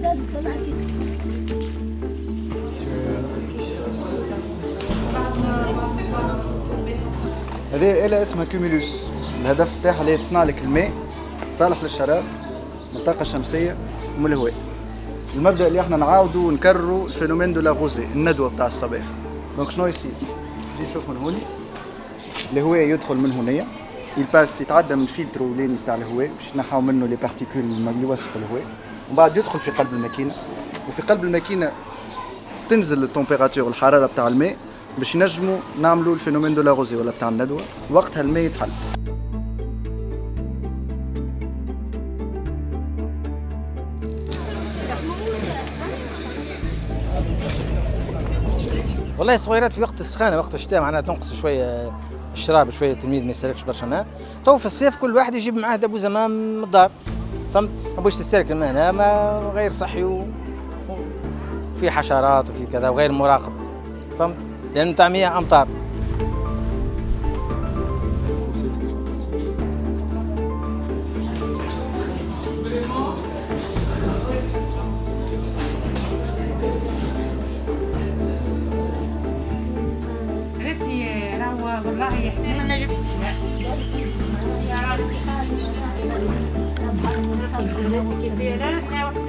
هذه آلة اسمها كوميلوس، الهدف تاعها اللي تصنع لك الماء صالح للشراب من الطاقة الشمسية ومن الهواء. المبدأ اللي احنا نعاودوا ونكرروا الفينومين دو لا غوزي، الندوة بتاع الصباح. دونك شنو يصير؟ نجي نشوف من هوني الهواء يدخل من هنايا، يباس يتعدى من الفلتر الولاني بتاع الهواء باش ينحاو منه لي بارتيكول اللي يوسخوا الهواء، ومن بعد يدخل في قلب الماكينة، وفي قلب الماكينة تنزل التمبيراتور والحرارة بتاع الماء باش ينجموا نعملوا الفينومين دو لا غوزي ولا بتاع الندوة، وقتها الماء يتحل. والله الصغيرات في وقت السخانه وقت الشتاء معناها تنقص شويه الشراب، شويه التلميذ ما يسالكش برشا ماء. تو في الصيف كل واحد يجيب معاه دبوزه ماء من الدار، فهمت؟ ما بغيتش تستهلك الماء هنا، ما غير صحي وفي حشرات وفي كذا وغير مراقب، فهمت؟ لأنه تاع مياه أمطار. والله يحتاج ما نجمش يا رب